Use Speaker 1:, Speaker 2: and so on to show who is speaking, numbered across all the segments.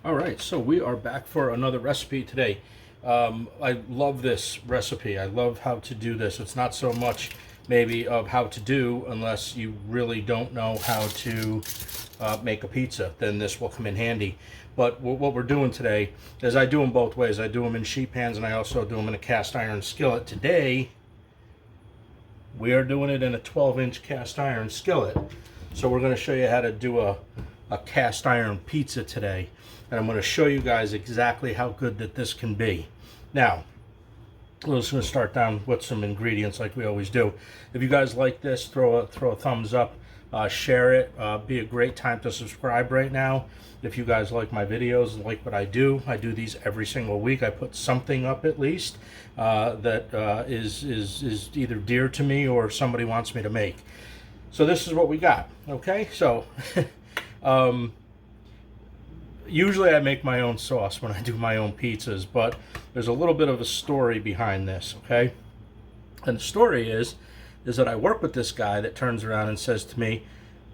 Speaker 1: All right, so we are back for another recipe today. I love this recipe. I love how to do this. It's not so much maybe of how to do unless you really don't know how to make a pizza. Then this will come in handy. But what we're doing today is I do them both ways. I do them in sheet pans and I also do them in a cast iron skillet. Today, we are doing it in a 12-inch cast iron skillet. So we're going to show you how to do a cast iron pizza today. And I'm going to show you guys exactly how good that this can be. Now, we're just going to start down with some ingredients like we always do. If you guys like this, throw a thumbs up, share it. Be a great time to subscribe right now. If you guys like my videos and like what I do these every single week. I put something up at least that is either dear to me or somebody wants me to make. So this is what we got. Okay, so usually I make my own sauce when I do my own pizzas, but there's a little bit of a story behind this, okay? And the story is that I work with this guy that turns around and says to me,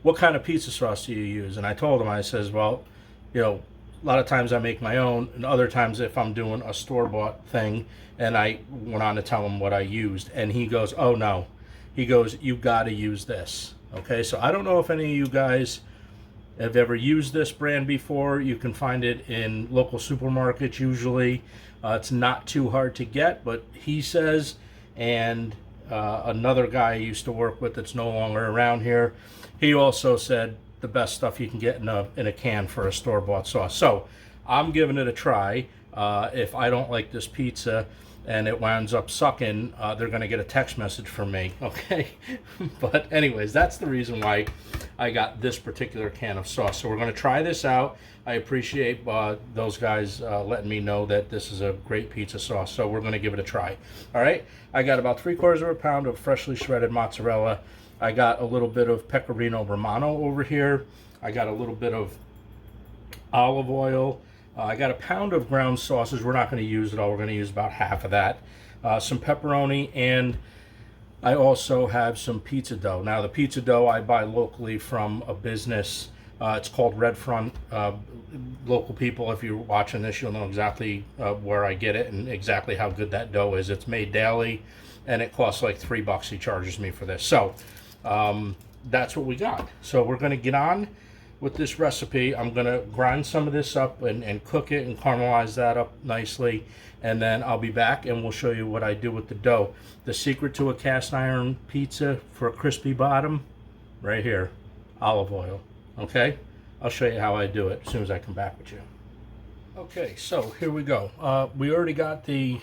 Speaker 1: what kind of pizza sauce do you use? And I told him, I says, well, you know, a lot of times I make my own, and other times if I'm doing a store-bought thing, and I went on to tell him what I used, and he goes, oh no. He goes, you gotta use this, okay? So I don't know if any of you guys have ever used this brand before. You can find it in local supermarkets usually. It's not too hard to get, but he says, and another guy I used to work with that's no longer around here, he also said the best stuff you can get in a can for a store-bought sauce. So I'm giving it a try. If I don't like this pizza and it winds up sucking, they're going to get a text message from me, okay? But anyways, that's the reason why I got this particular can of sauce. So we're going to try this out. I appreciate those guys letting me know that this is a great pizza sauce. So we're going to give it a try. All right, I got about 3/4 pound of freshly shredded mozzarella. I got a little bit of pecorino Romano over here. I got a little bit of olive oil. I got a pound of ground sausage. We're not going to use it all. We're going to use about half of that. Some pepperoni, and I also have some pizza dough. Now, the pizza dough I buy locally from a business. It's called Red Front. Local people, if you're watching this, you'll know exactly where I get it and exactly how good that dough is. It's made daily, and it costs like $3 he charges me for this. So that's what we got. So we're going to get on with this recipe. I'm going to grind some of this up and cook it and caramelize that up nicely, and then I'll be back and we'll show you what I do with the dough. The secret to a cast iron pizza for a crispy bottom, right here, olive oil. Okay, I'll show you how I do it as soon as I come back with you. Okay, so here we go. We already got the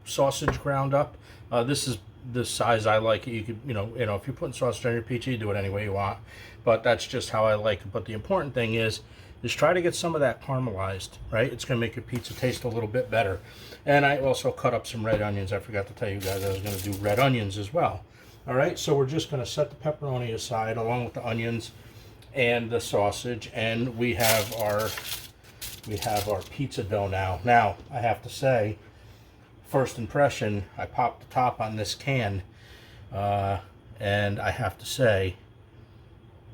Speaker 1: sausage ground up. This is the size I like it. You could, you know, if you're putting sausage on your pizza, you do it any way you want. But that's just how I like it. But the important thing is try to get some of that caramelized, right? It's going to make your pizza taste a little bit better. And I also cut up some red onions. I forgot to tell you guys I was going to do red onions as well. All right, so we're just going to set the pepperoni aside along with the onions and the sausage, and we have our pizza dough now. Now, I have to say, first impression, I popped the top on this can, and I have to say,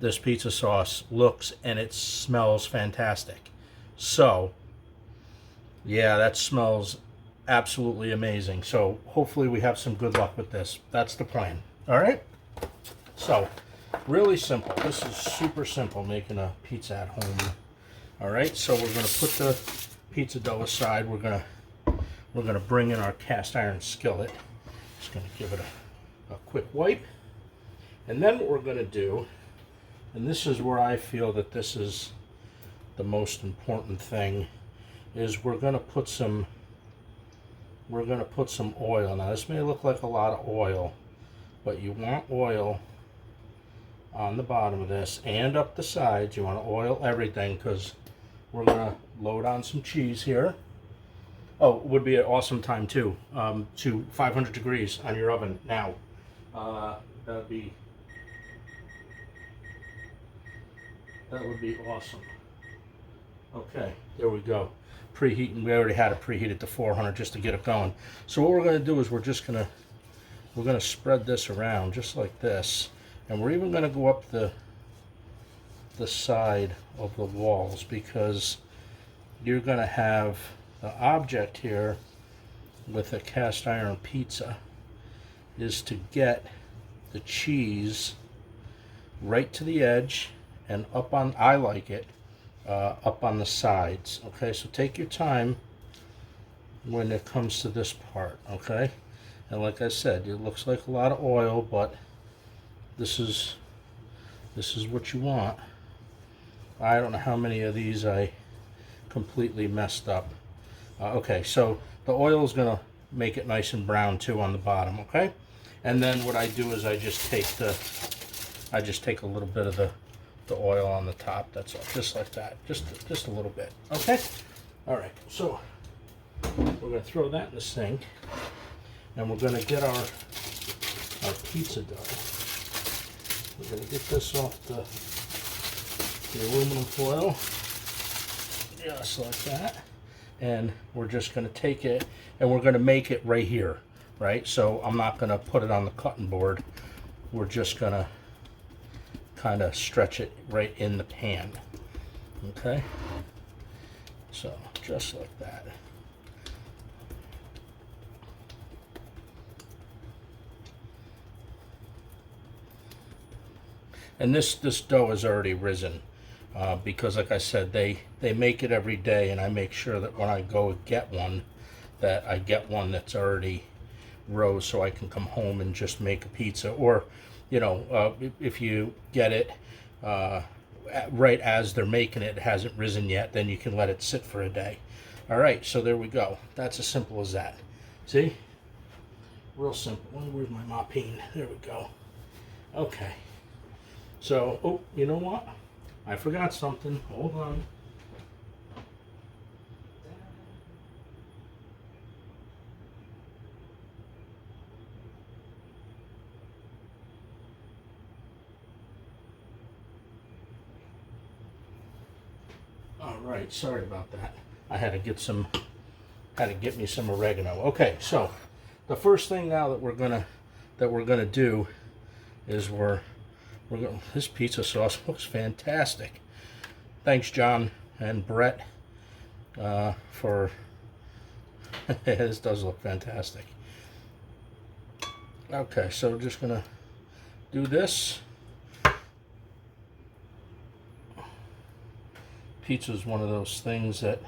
Speaker 1: this pizza sauce looks and it smells fantastic. So, yeah, that smells absolutely amazing. So, hopefully we have some good luck with this. That's the plan. All right? So, really simple. This is super simple, making a pizza at home. All right, so we're going to put the pizza dough aside. We're going to bring in our cast iron skillet. Just going to give it a quick wipe. And then what we're going to do, and this is where I feel that this is the most important thing, is we're going to put some oil. Now this may look like a lot of oil, but you want oil on the bottom of this and up the sides. You want to oil everything because we're going to load on some cheese here. Oh, it would be an awesome time too, to 500 degrees on your oven now. That would be awesome. Okay, there we go. Preheating, we already had it preheated to 400 just to get it going. So what we're going to do is we're going to spread this around just like this, and we're even going to go up the side of the walls, because you're going to have the object here with a cast iron pizza is to get the cheese right to the edge and up on, I like it, up on the sides. Okay, so take your time when it comes to this part, okay? And like I said, it looks like a lot of oil, but this is what you want. I don't know how many of these I completely messed up. Okay, so the oil is gonna make it nice and brown too on the bottom, okay? And then what I do is I just take a little bit of the oil on the top, that's all, just like that, just a little bit, okay? All right, so we're gonna throw that in the sink, and we're gonna get our pizza dough. We're gonna get this off the aluminum foil, just like that, and we're just gonna take it and we're gonna make it right here, right? So I'm not gonna put it on the cutting board. We're just gonna kind of stretch it right in the pan, okay? So just like that. And this dough is already risen because, like I said, they make it every day, and I make sure that when I go get one, that I get one that's already rose, so I can come home and just make a pizza. Or, you know, if you get it right as they're making it, it hasn't risen yet, then you can let it sit for a day. All right, so there we go. That's as simple as that. See? Real simple. Where's my moppine? There we go. Okay. So, oh, you know what? I forgot something. Hold on. All right, sorry about that. I had to get me some oregano. Okay, so the first thing now that we're gonna do is this pizza sauce looks fantastic. Thanks, John and Brett, for this does look fantastic. Okay, so we're just gonna do this. Pizza is one of those things that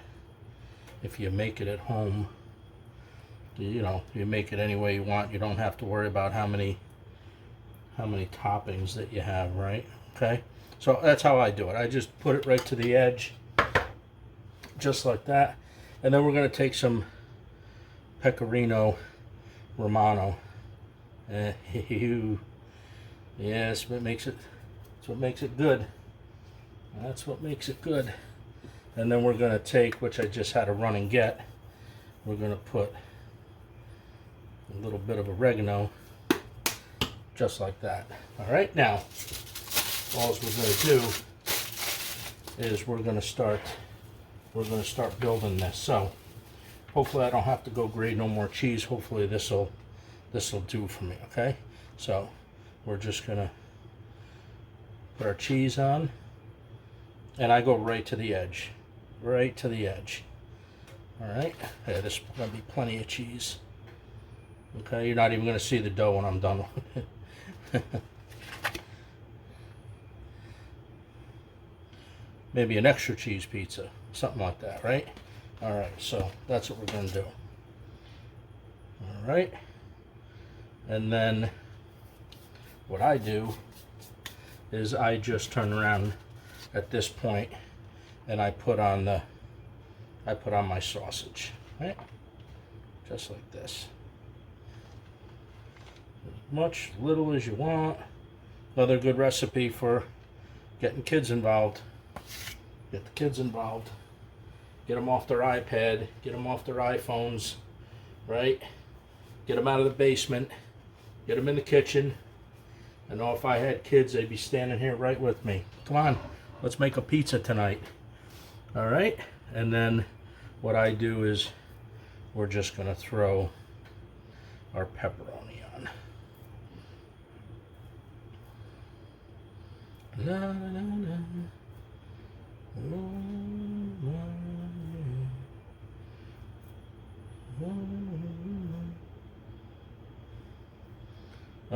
Speaker 1: if you make it at home, you know, you make it any way you want. You don't have to worry about how many toppings that you have, right? Okay, so that's how I do it. I just put it right to the edge, just like that, and then we're going to take some pecorino Romano. Yes, what makes it. That's what makes it good. That's what makes it good. And then we're going to take, which I just had to run and get, we're going to put a little bit of oregano, just like that. All right, now all we're going to do is we're going to start building this. So hopefully I don't have to go grate no more cheese. Hopefully this'll do for me. Okay, so we're just going to put our cheese on, and I go right to the edge, right to the edge. All right, yeah, this is going to be plenty of cheese. Okay, you're not even going to see the dough when I'm done with it. Maybe an extra cheese pizza, something like that, right? All right, so that's what we're going to do. All right, and then what I do is I just turn around at this point and I put on my sausage, right? Just like this. As much, little as you want. Another good recipe for getting kids involved. Get the kids involved. Get them off their iPad. Get them off their iPhones, right? Get them out of the basement. Get them in the kitchen. I know if I had kids, they'd be standing here right with me. Come on, let's make a pizza tonight. All right, and then what I do is we're just gonna throw our pepperoni on. La, la, la. Oh, my.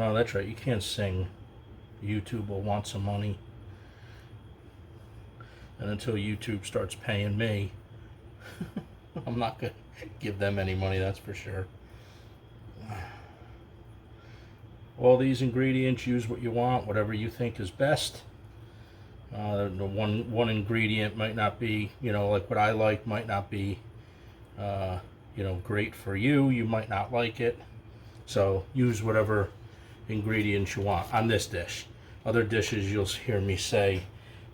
Speaker 1: Oh, that's right, you can't sing. YouTube will want some money. And until YouTube starts paying me, I'm not going to give them any money, that's for sure. All these ingredients, use what you want, whatever you think is best. The one ingredient might not be, you know, like what I like, might not be, you know, great for you. You might not like it. So use whatever ingredients you want on this dish. Other dishes you'll hear me say,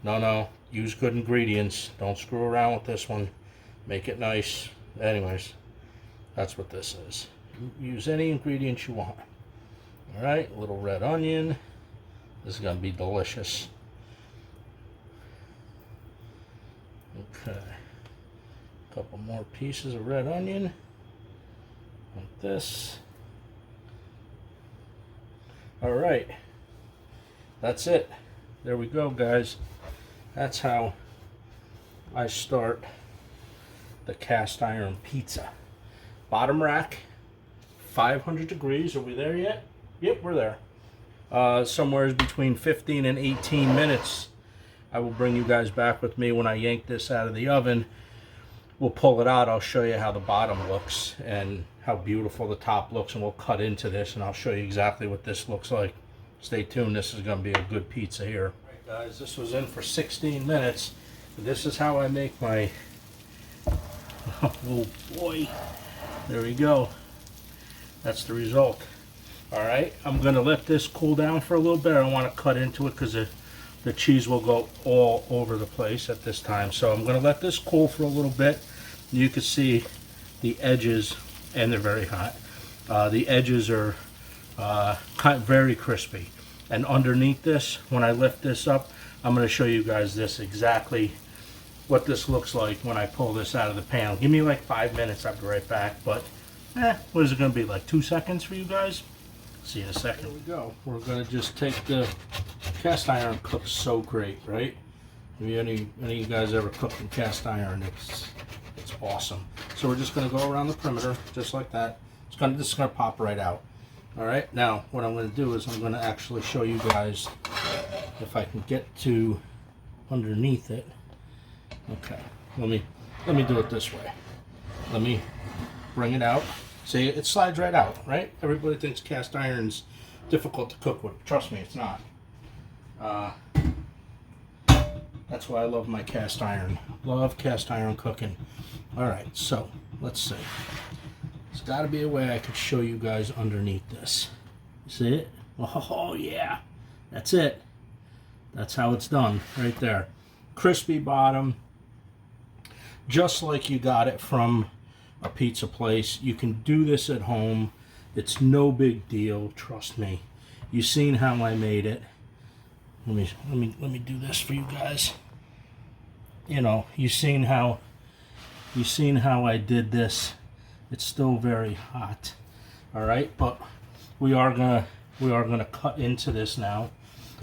Speaker 1: no, use good ingredients. Don't screw around with this one. Make it nice. Anyways, that's what this is. Use any ingredients you want. Alright, a little red onion. This is going to be delicious. Okay. A couple more pieces of red onion. Like this. Alright. That's it. There we go, guys. That's how I start the cast iron pizza. Bottom rack, 500 degrees. Are we there yet? Yep, we're there. Somewhere between 15 and 18 minutes. I will bring you guys back with me when I yank this out of the oven. We'll pull it out. I'll show you how the bottom looks and how beautiful the top looks, and we'll cut into this and I'll show you exactly what this looks like. Stay tuned. This is going to be a good pizza here. Alright guys, this was in for 16 minutes. This is how I make my... Oh boy. There we go. That's the result. Alright, I'm going to let this cool down for a little bit. I don't want to cut into it because the cheese will go all over the place at this time. So I'm going to let this cool for a little bit. You can see the edges, and they're very hot. The edges are very crispy. And underneath this, when I lift this up, I'm going to show you guys this exactly what this looks like when I pull this out of the pan. Give me like 5 minutes, I'll be right back. But, what is it going to be, like 2 seconds for you guys? See you in a second. Here we go. We're going to just take the cast iron. Cooks so great, right? Have any of you guys ever cooked in cast iron? It's awesome. So we're just going to go around the perimeter just like that. This is going to pop right out. All right. Now what I'm going to do is I'm going to actually show you guys if I can get to underneath it. Okay. Let me do it this way. Let me bring it out. See, it slides right out, right? Everybody thinks cast iron's difficult to cook with. Trust me, it's not. That's why I love my cast iron. Love cast iron cooking. Alright, so, let's see. There's got to be a way I could show you guys underneath this. See it? Oh, yeah. That's it. That's how it's done, right there. Crispy bottom. Just like you got it from a pizza place. You can do this at home. It's no big deal, trust me. You've seen how I made it. Let me do this for you guys. You know, you've seen how I did this. It's still very hot. All right, but we are gonna cut into this now.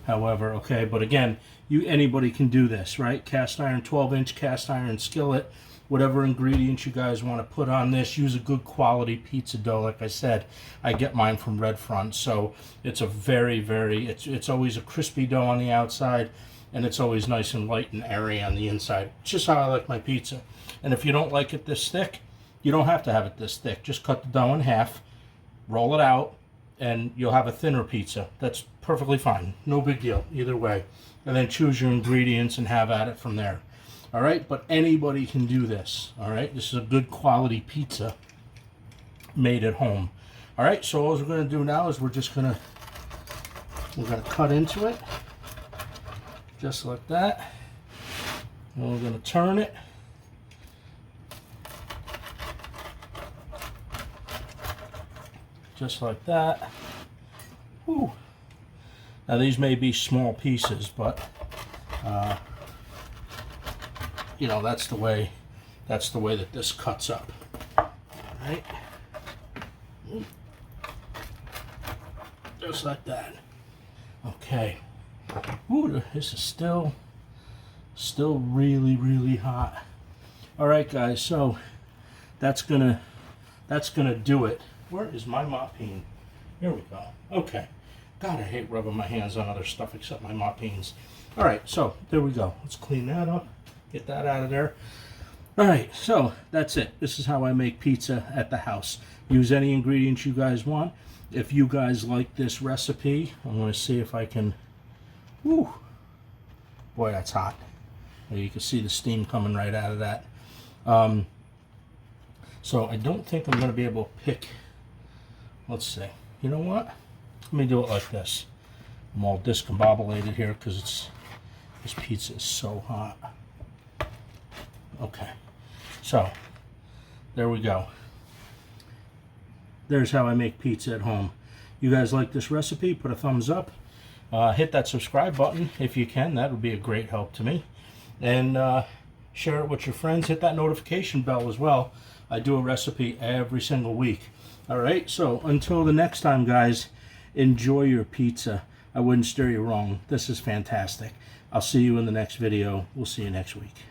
Speaker 1: However, okay, but again, anybody can do this, right? Cast iron, 12-inch cast iron skillet. Whatever ingredients you guys want to put on this, use a good quality pizza dough. Like I said, I get mine from Red Front, so it's a it's always a crispy dough on the outside, and it's always nice and light and airy on the inside. It's just how I like my pizza. And if you don't like it this thick, you don't have to have it this thick. Just cut the dough in half, roll it out, and you'll have a thinner pizza. That's perfectly fine. No big deal, either way. And then choose your ingredients and have at it from there. All right, but anybody can do this. All right, this is a good quality pizza made at home. All right, so all we're going to do now is we're going to cut into it just like that. And we're going to turn it. Just like that. Whew. Now these may be small pieces, but you know, that's the way that this cuts up. All right, just like that. Okay. Ooh, this is still really hot. All right, guys. So that's gonna do it. Where is my mopping? Here we go. Okay. God, I hate rubbing my hands on other stuff except my mop beans. All right, so there we go. Let's clean that up. Get that out of there. All right, so that's it. This is how I make pizza at the house. Use any ingredients you guys want. If you guys like this recipe, I'm going to see if I can... Woo! Boy, that's hot. You can see the steam coming right out of that. So I don't think I'm going to be able to pick... Let's see. You know what? Let me do it like this. I'm all discombobulated here because this pizza is so hot. Okay. So, there we go. There's how I make pizza at home. You guys like this recipe? Put a thumbs up. Hit that subscribe button if you can. That would be a great help to me. And share it with your friends. Hit that notification bell as well. I do a recipe every single week. Alright, so until the next time, guys, enjoy your pizza. I wouldn't steer you wrong. This is fantastic. I'll see you in the next video. We'll see you next week.